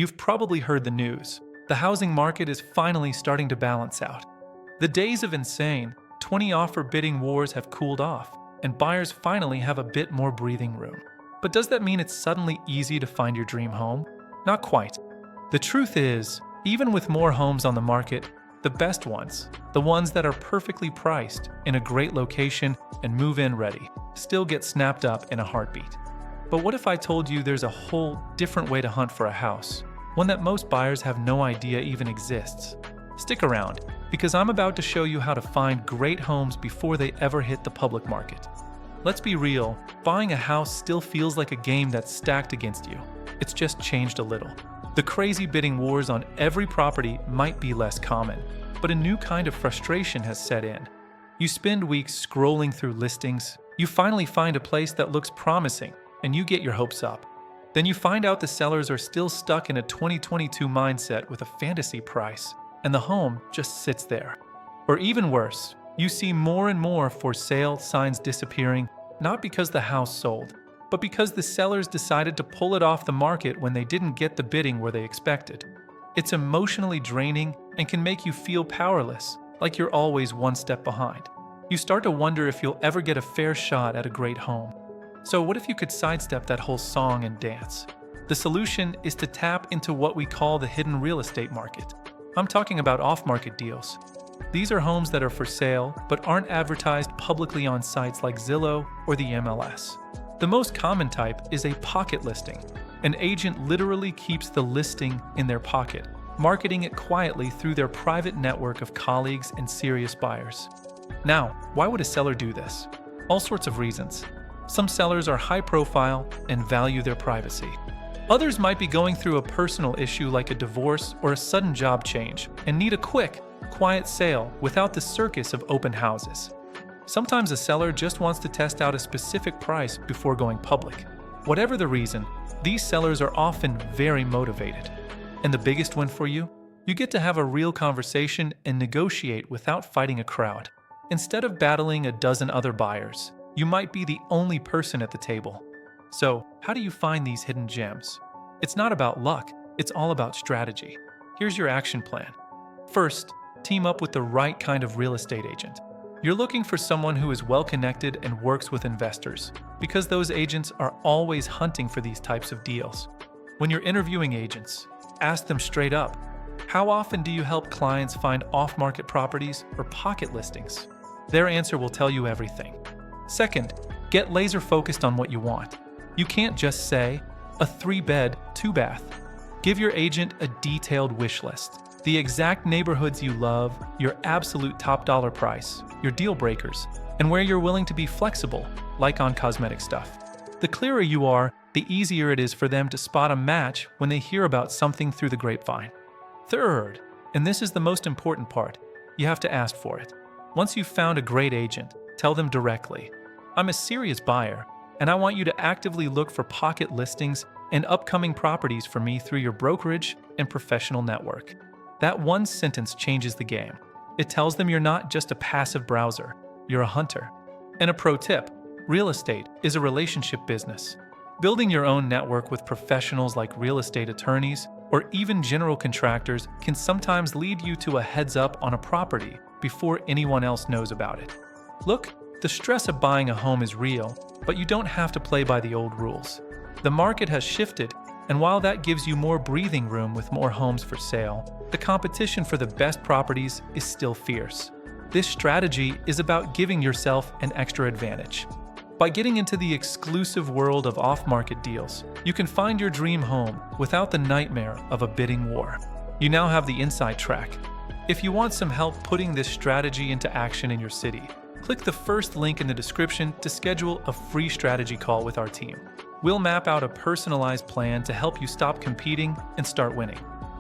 You've probably heard the news. The housing market is finally starting to balance out. The days of insane 20-offer bidding wars have cooled off, and buyers finally have a bit more breathing room. But does that mean it's suddenly easy to find your dream home? Not quite. The truth is, even with more homes on the market, the best ones, the ones that are perfectly priced, in a great location and move-in ready, still get snapped up in a heartbeat. But what if I told you there's a whole different way to hunt for a house? One that most buyers have no idea even exists. Stick around, because I'm about to show you how to find great homes before they ever hit the public market. Let's be real, buying a house still feels like a game that's stacked against you. It's just changed a little. The crazy bidding wars on every property might be less common, but a new kind of frustration has set in. You spend weeks scrolling through listings, you finally find a place that looks promising, and you get your hopes up. Then you find out the sellers are still stuck in a 2022 mindset with a fantasy price, and the home just sits there. Or even worse, you see more and more for sale signs disappearing, not because the house sold, but because the sellers decided to pull it off the market when they didn't get the bidding where they expected. It's emotionally draining and can make you feel powerless, like you're always one step behind. You start to wonder if you'll ever get a fair shot at a great home. So what if you could sidestep that whole song and dance? The solution is to tap into what we call the hidden real estate market. I'm talking about off-market deals. These are homes that are for sale but aren't advertised publicly on sites like Zillow or the MLS. The most common type is a pocket listing. An agent literally keeps the listing in their pocket, marketing it quietly through their private network of colleagues and serious buyers. Now, why would a seller do this? All sorts of reasons. Some sellers are high profile and value their privacy. Others might be going through a personal issue like a divorce or a sudden job change and need a quick, quiet sale without the circus of open houses. Sometimes a seller just wants to test out a specific price before going public. Whatever the reason, these sellers are often very motivated. And the biggest win for you? You get to have a real conversation and negotiate without fighting a crowd. Instead of battling a dozen other buyers, you might be the only person at the table. So, how do you find these hidden gems? It's not about luck, it's all about strategy. Here's your action plan. First, team up with the right kind of real estate agent. You're looking for someone who is well-connected and works with investors, because those agents are always hunting for these types of deals. When you're interviewing agents, ask them straight up, how often do you help clients find off-market properties or pocket listings? Their answer will tell you everything. Second, get laser-focused on what you want. You can't just say, a 3-bed, 2-bath. Give your agent a detailed wish list. The exact neighborhoods you love, your absolute top dollar price, your deal breakers, and where you're willing to be flexible, like on cosmetic stuff. The clearer you are, the easier it is for them to spot a match when they hear about something through the grapevine. Third, and this is the most important part, you have to ask for it. Once you've found a great agent, tell them directly, I'm a serious buyer, and I want you to actively look for pocket listings and upcoming properties for me through your brokerage and professional network. That one sentence changes the game. It tells them you're not just a passive browser, you're a hunter. And a pro tip, real estate is a relationship business. Building your own network with professionals like real estate attorneys or even general contractors can sometimes lead you to a heads up on a property before anyone else knows about it. Look, the stress of buying a home is real, but you don't have to play by the old rules. The market has shifted, and while that gives you more breathing room with more homes for sale, the competition for the best properties is still fierce. This strategy is about giving yourself an extra advantage. By getting into the exclusive world of off-market deals, you can find your dream home without the nightmare of a bidding war. You now have the inside track. If you want some help putting this strategy into action in your city, click the first link in the description to schedule a free strategy call with our team. We'll map out a personalized plan to help you stop competing and start winning.